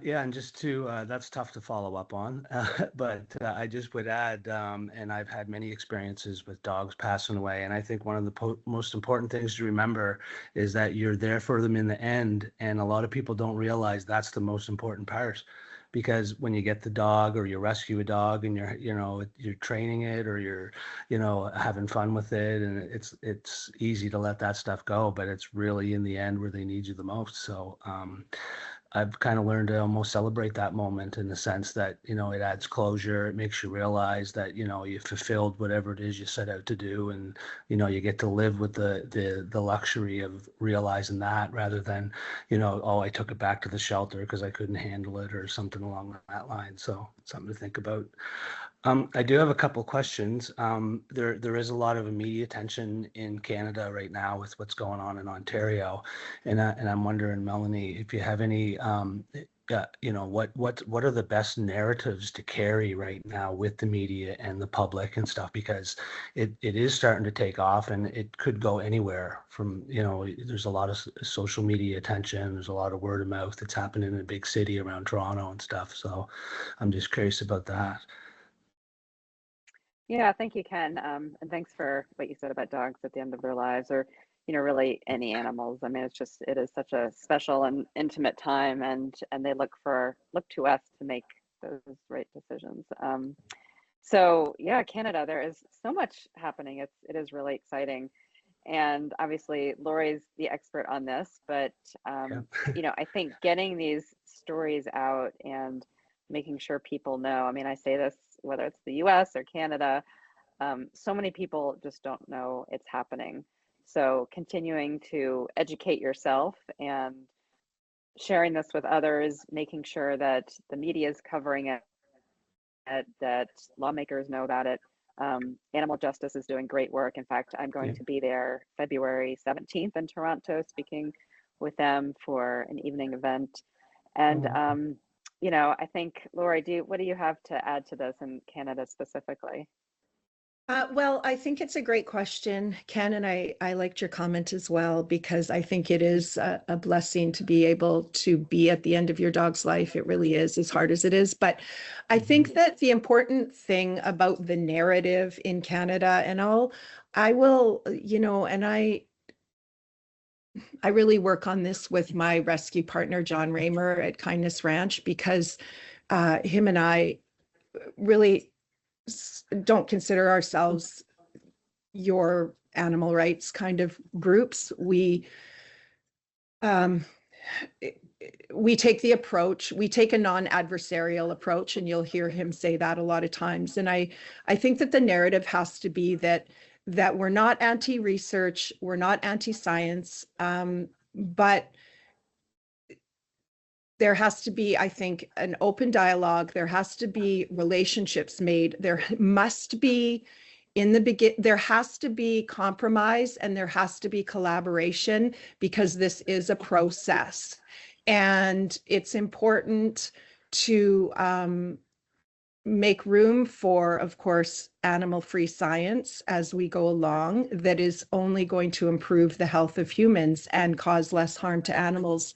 Yeah, and just that's tough to follow up on, but I just would add, and I've had many experiences with dogs passing away, and I think one of the most important things to remember is that you're there for them in the end, and a lot of people don't realize that's the most important part, because when you get the dog or you rescue a dog and you're training it, or you're having fun with it, and it's easy to let that stuff go, but it's really in the end where they need you the most. So I've kind of learned to almost celebrate that moment in the sense that, it adds closure. It makes you realize that, you fulfilled whatever it is you set out to do. And, you get to live with the luxury of realizing that rather than, oh, I took it back to the shelter because I couldn't handle it or something along that line. So something to think about. I do have a couple questions. There is a lot of media attention in Canada right now with what's going on in Ontario, and I'm wondering, Melanie, if you have any, what are the best narratives to carry right now with the media and the public and stuff, because it is starting to take off and it could go anywhere from, there's a lot of social media attention, there's a lot of word of mouth that's happening in a big city around Toronto and stuff. So I'm just curious about that.
Yeah, thank you, Ken. And thanks for what you said about dogs at the end of their lives, or, really any animals. I mean, it is such a special and intimate time, and they look to us to make those right decisions. So yeah, Canada, there is so much happening. It is really exciting. And obviously Lori's the expert on this, but I think getting these stories out and making sure people know. I mean, I say this whether it's the US or Canada, so many people just don't know it's happening. So continuing to educate yourself and sharing this with others, making sure that the media is covering it, that lawmakers know about it. Animal Justice is doing great work. In fact, I'm going to be there February 17th in Toronto, speaking with them for an evening event. And I think, Lori, what do you have to add to this in Canada specifically?
Well, I think it's a great question, Ken, and I liked your comment as well, because I think it is a blessing to be able to be at the end of your dog's life. It really is, as hard as it is. But I think that the important thing about the narrative in Canada, and I will, and I really work on this with my rescue partner, John Raymer at Kindness Ranch, because him and I really don't consider ourselves your animal rights kind of groups. We take the approach, we take a non-adversarial approach, and you'll hear him say that a lot of times. And I think that the narrative has to be that we're not anti-research, we're not anti-science, but there has to be, I think, an open dialogue. There has to be relationships made. There must be, there has to be compromise, and there has to be collaboration, because this is a process. And it's important to make room for, of course, animal-free science as we go along, that is only going to improve the health of humans and cause less harm to animals.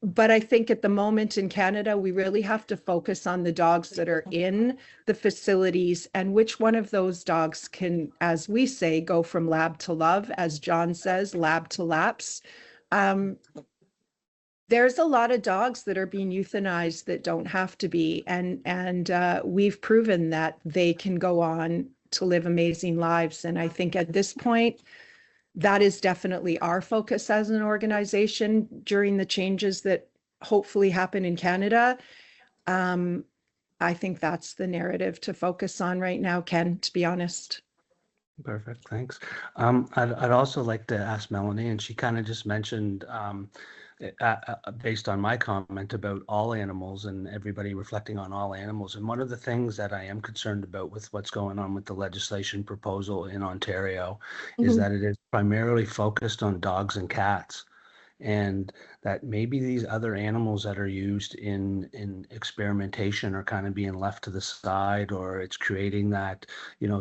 But I think at the moment in Canada, we really have to focus on the dogs that are in the facilities, and which one of those dogs can, as we say, go from lab to love, as John says, lab to laps. There's a lot of dogs that are being euthanized that don't have to be, and we've proven that they can go on to live amazing lives. And I think at this point, that is definitely our focus as an organization during the changes that hopefully happen in Canada. I think that's the narrative to focus on right now, Ken, to be honest.
Perfect, thanks. I'd also like to ask Melanie, and she kind of just mentioned, based on my comment about all animals and everybody reflecting on all animals. And one of the things that I am concerned about with what's going on with the legislation proposal in Ontario is that it is primarily focused on dogs and cats, and that maybe these other animals that are used in experimentation are kind of being left to the side, or it's creating that,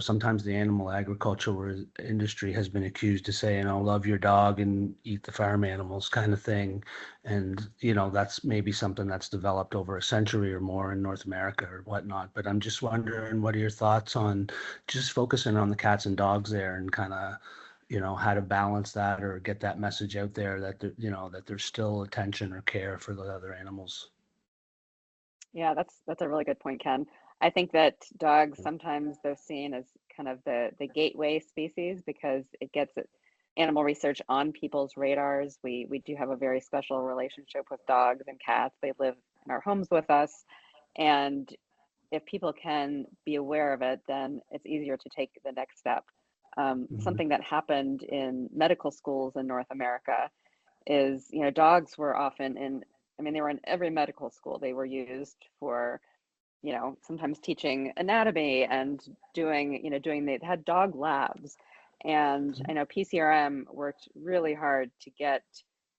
sometimes the animal agriculture industry has been accused of saying, oh, love your dog and eat the farm animals kind of thing. And, that's maybe something that's developed over a century or more in North America or whatnot. But I'm just wondering, what are your thoughts on just focusing on the cats and dogs there, and kind of, how to balance that or get that message out there that, that there's still attention or care for the other animals.
Yeah, that's a really good point, Ken. I think that dogs, sometimes they're seen as kind of the gateway species, because it gets animal research on people's radars. We do have a very special relationship with dogs and cats. They live in our homes with us. And if people can be aware of it, then it's easier to take the next step. Something that happened in medical schools in North America is, dogs were often they were in every medical school. They were used for, sometimes teaching anatomy and they had dog labs. And I know PCRM worked really hard to get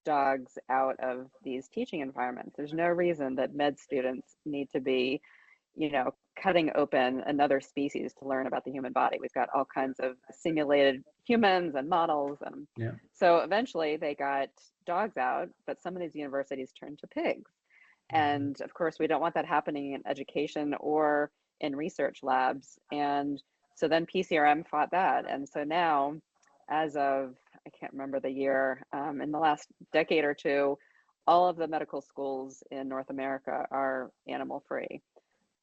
dogs out of these teaching environments. There's no reason that med students need to be, cutting open another species to learn about the human body. We've got all kinds of simulated humans and models. And so eventually they got dogs out, but some of these universities turned to pigs. And of course, we don't want that happening in education or in research labs. And so then PCRM fought that. And so now, as of, I can't remember the year, in the last decade or two, all of the medical schools in North America are animal free.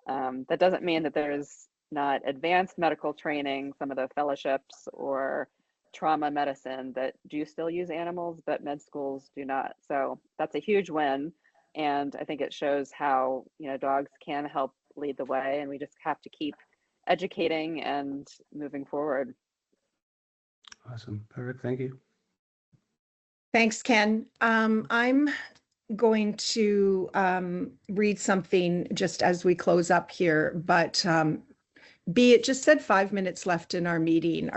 That doesn't mean that there's not advanced medical training, some of the fellowships or trauma medicine that do still use animals, but med schools do not. So that's a huge win. And I think it shows how, dogs can help lead the way, and we just have to keep educating and moving forward.
Awesome. Perfect. Thank you.
Thanks, Ken. I'm going to read something just as we close up here, but it just said 5 minutes left in our meeting.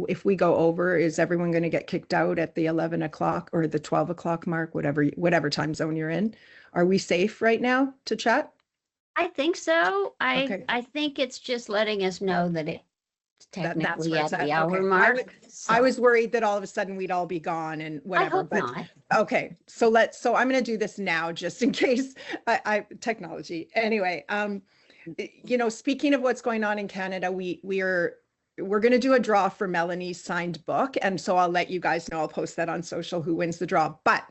If we go over, is everyone going to get kicked out at the 11 o'clock or the 12 o'clock mark, whatever time zone you're in? Are we safe right now to chat?
I think so.
Okay.
I think it's just letting us know that it's technically
where
at
it's at.
the hour
Okay.
mark.
I was worried that all of a sudden we'd all be gone and
I
whatever.
hope not.
Okay, so I'm going to do this now just in case technology. Anyway, speaking of what's going on in Canada, we're going to do a draw for Melanie's signed book, and so I'll let you guys know. I'll post that on social who wins the draw. But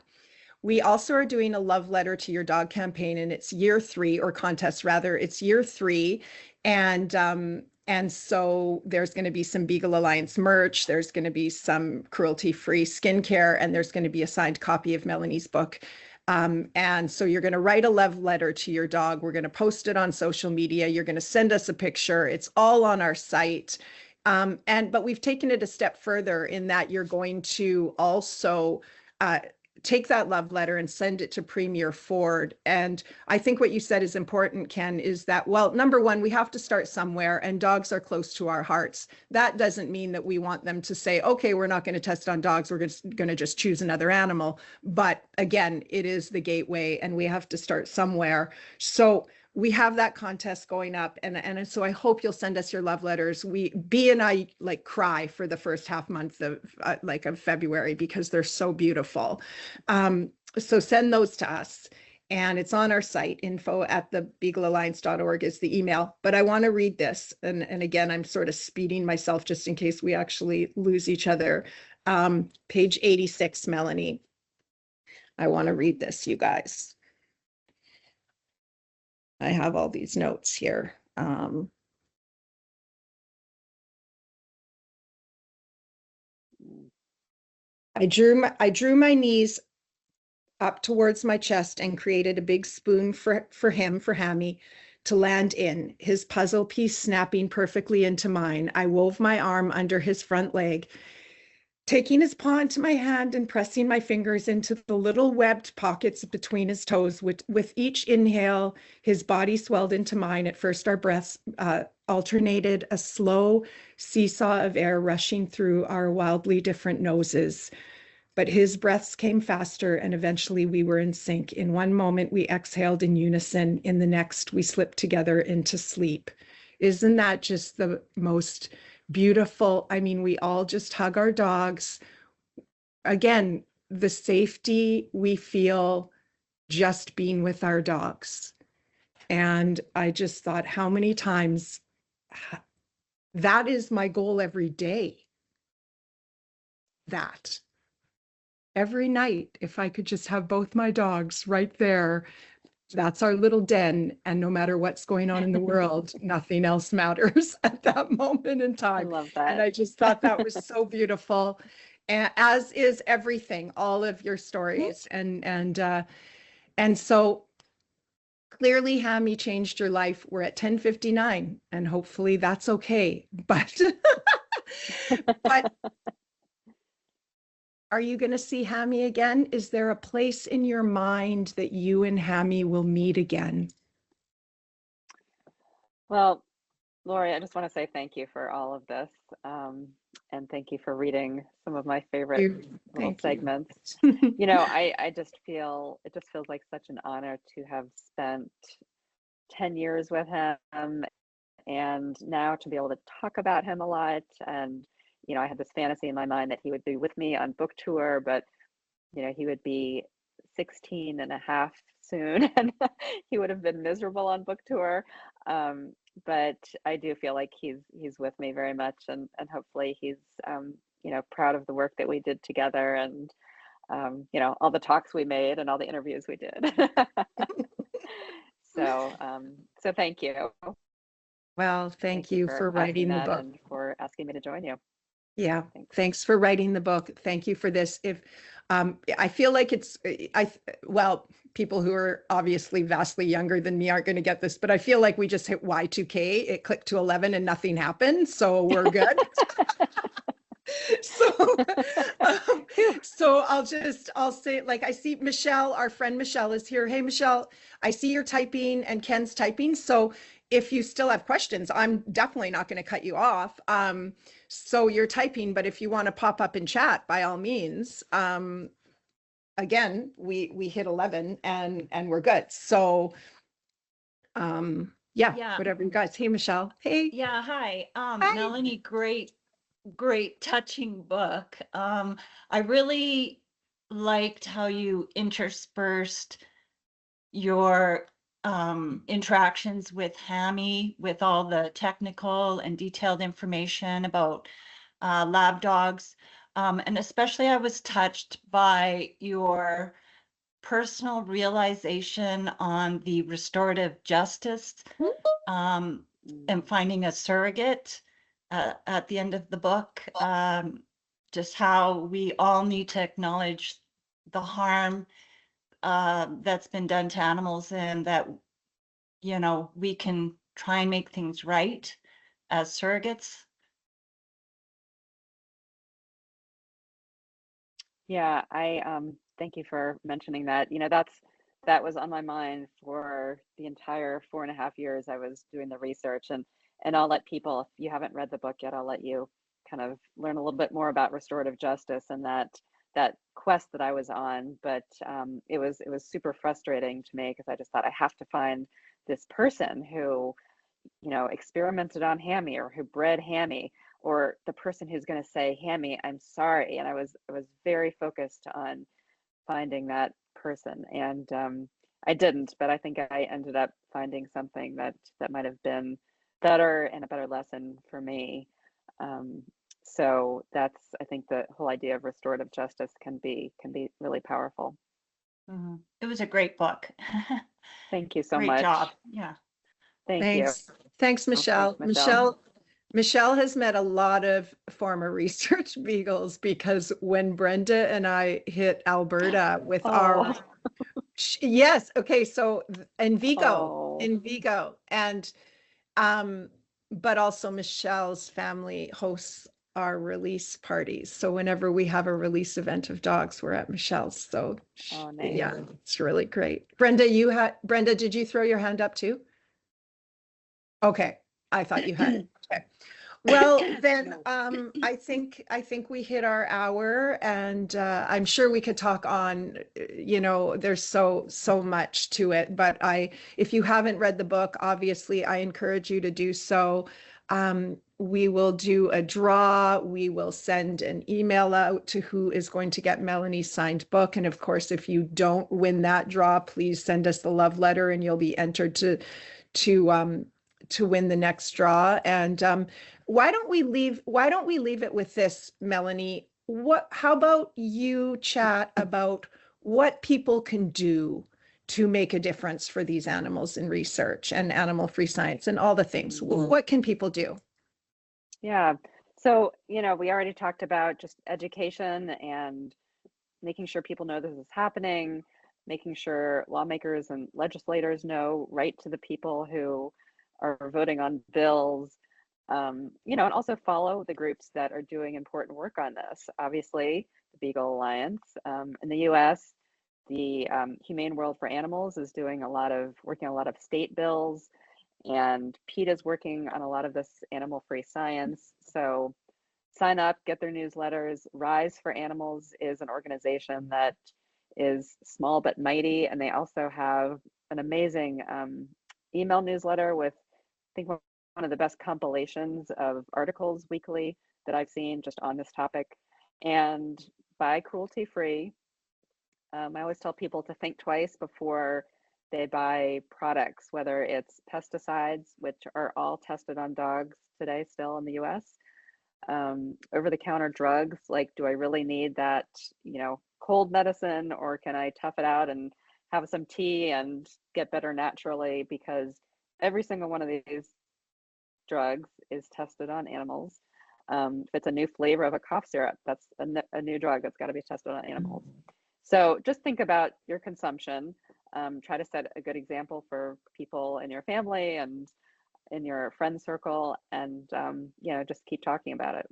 we also are doing a love letter to your dog campaign, and it's year 3, or contest rather. It's year 3, and so there's going to be some Beagle Alliance merch. There's going to be some cruelty-free skincare, and there's going to be a signed copy of Melanie's book. And so you're going to write a love letter to your dog. We're going to post it on social media. You're going to send us a picture. It's all on our site. But we've taken it a step further in that you're going to also take that love letter and send it to Premier Ford. And I think what you said is important, Ken, is that, well, number one, we have to start somewhere, and dogs are close to our hearts. That doesn't mean that we want them to say, okay, we're not going to test on dogs. We're going to just choose another animal. But again, it is the gateway, and we have to start somewhere. So we have that contest going up, and so I hope you'll send us your love letters. B and I cry for the first half month of of February because they're so beautiful. So send those to us, and it's on our site. info@thebeaglealliance.org is the email. But I want to read this, and again, I'm sort of speeding myself just in case we actually lose each other. Page 86, Melanie. I want to read this, you guys. I have all these notes here. I drew my knees up towards my chest and created a big spoon for Hammy, to land in, his puzzle piece snapping perfectly into mine. I wove my arm under his front leg, taking his paw into my hand and pressing my fingers into the little webbed pockets between his toes. With each inhale, his body swelled into mine. At first, our breaths alternated, a slow seesaw of air rushing through our wildly different noses. But his breaths came faster, and eventually we were in sync. In one moment, we exhaled in unison. In the next, we slipped together into sleep. Isn't that just the most beautiful? I mean, we all just hug our dogs. Again, the safety we feel just being with our dogs. And I just thought, how many times that is my goal every day. That every night, if I could just have both my dogs right there, that's our little den. And no matter what's going on in the world, nothing else matters at that moment in time.
I love that.
And I just thought that was so beautiful. as is everything, all of your stories. And so clearly Hammy changed your life. We're at 10:59 and hopefully that's okay. But but are you going to see Hammy again? Is there a place in your mind that you and Hammy will meet again?
Well, Lori, I just want to say thank you for all of this. And thank you for reading some of my favorite little
Thank
segments.
you.
You know, I just feel, it just feels like such an honor to have spent 10 years with him and now to be able to talk about him a lot. And, you know, I had this fantasy in my mind that he would be with me on book tour, but, you know, he would be 16 and a half soon and he would have been miserable on book tour. But I do feel like he's with me very much, and hopefully he's you know, proud of the work that we did together, and you know, all the talks we made and all the interviews we did. So so thank you.
Well, thank you for
asking
writing the
that
book.
and for asking me to join you.
Yeah,
Thanks.
thanks for writing the book. Thank you for this. If I feel like it's well, people who are obviously vastly younger than me aren't going to get this, but I feel like we just hit Y2K. It clicked to 11 and nothing happened, so we're good. So, so I'll say, like, I see Michelle, our friend Michelle is here. Hey, Michelle, I see you're typing and Ken's typing. So if you still have questions, I'm definitely not going to cut you off. So you're typing, but if you want to pop up in chat, by all means. Again, we hit 11 and we're good. So, yeah, whatever you guys. Hey, Michelle. Hey.
Yeah, hi.
Hi.
Melanie, great touching book. I really liked how you interspersed your interactions with Hammy with all the technical and detailed information about lab dogs. And especially I was touched by your personal realization on the restorative justice and finding a surrogate at the end of the book. Just how we all need to acknowledge the harm that's been done to animals, and that, you know, we can try and make things right as surrogates.
Yeah, I thank you for mentioning that. You know, that was on my mind for the entire 4.5 years I was doing the research, and I'll let people, if you haven't read the book yet, I'll let you kind of learn a little bit more about restorative justice and that quest that I was on. But it was super frustrating to me because I just thought I have to find this person who, you know, experimented on Hammy or who bred Hammy, or the person who's going to say, Hammy, I'm sorry. And I was very focused on finding that person. And I didn't, but I think I ended up finding something that might have been better and a better lesson for me. So that's, I think the whole idea of restorative justice can be really powerful.
It was a great book.
Thank you so
Great
much.
job. Yeah.
Thank you.
Thanks, Michelle.
Thanks, Michelle.
Michelle has met a lot of former research beagles, because when Brenda and I hit Alberta with our yes, okay, so in Vigo, and but also Michelle's family hosts our release parties. So whenever we have a release event of dogs, we're at Michelle's. So
nice.
yeah, it's really great. Brenda, did you throw your hand up too? Okay, I thought you had. Okay. Well, then I think we hit our hour, and I'm sure we could talk on, you know, there's so much to it, but if you haven't read the book, obviously I encourage you to do so. We will do a draw. We will send an email out to who is going to get Melanie's signed book. And of course, if you don't win that draw, please send us the love letter and you'll be entered to win the next draw. And why don't we leave it with this, Melanie? How about you chat about what people can do to make a difference for these animals in research and animal free science and all the things? What can people do?
Yeah. So, we already talked about just education and making sure people know this is happening, making sure lawmakers and legislators know, right to the people who are voting on bills, and also follow the groups that are doing important work on this. Obviously, the Beagle Alliance in the US, the Humane World for Animals is working on a lot of state bills, and PETA is working on a lot of this animal-free science. So sign up, get their newsletters. Rise for Animals is an organization that is small but mighty, and they also have an amazing email newsletter with, I think, one of the best compilations of articles weekly that I've seen just on this topic. And buy cruelty free. I always tell people to think twice before they buy products, whether it's pesticides, which are all tested on dogs today still in the US, over-the-counter drugs, like, do I really need that, cold medicine, or can I tough it out and have some tea and get better naturally? Because every single one of these drugs is tested on animals. If it's a new flavor of a cough syrup, that's a new drug that's got to be tested on animals. So just think about your consumption. Try to set a good example for people in your family and in your friend circle, and just keep talking about it.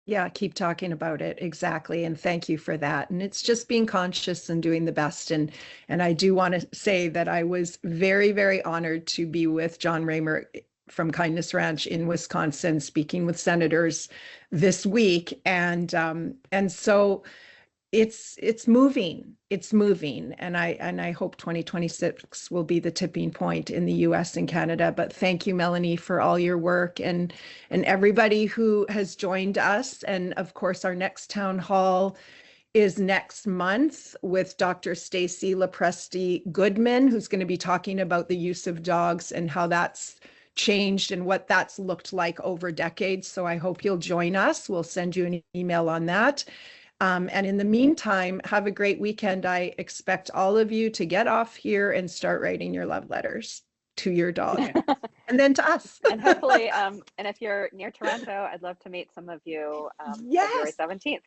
Yeah, keep talking about it. Exactly. And thank you for that. And it's just being conscious and doing the best. And I do want to say that I was very, very honored to be with John Raymer from Kindness Ranch in Wisconsin, speaking with senators this week. And so it's moving. And I hope 2026 will be the tipping point in the US and Canada. But thank you, Melanie, for all your work, and everybody who has joined us. And of course, our next town hall is next month with Dr. Stacy Lepresti Goodman, who's going to be talking about the use of dogs and how that's changed and what that's looked like over decades. So I hope you'll join us. We'll send you an email on that. And in the meantime, have a great weekend. I expect all of you to get off here and start writing your love letters to your dog and then to us.
And hopefully, and if you're near Toronto, I'd love to meet some of you February 17th.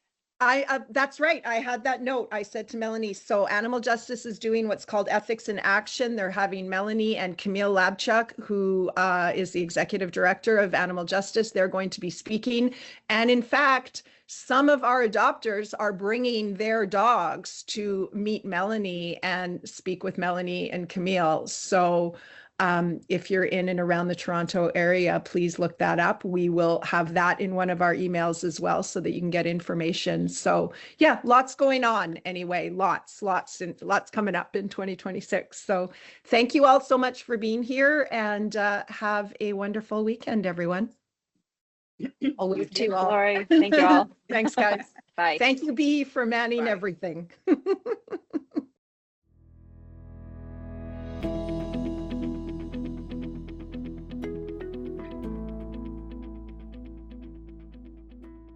That's right. I had that note. I said to Melanie, so Animal Justice is doing what's called Ethics in Action. They're having Melanie and Camille Labchuk, who is the executive director of Animal Justice. They're going to be speaking. And in fact, some of our adopters are bringing their dogs to meet Melanie and speak with Melanie and Camille. So if you're in and around the Toronto area, please look that up. We will have that in one of our emails as well, so that you can get information. So yeah, lots going on anyway, lots coming up in 2026. So thank you all so much for being here, and have a wonderful weekend, everyone.
Oh, you too all.
Lori, thank you all.
Thanks, guys.
Bye.
Thank you, Bea, for manning
Bye.
everything.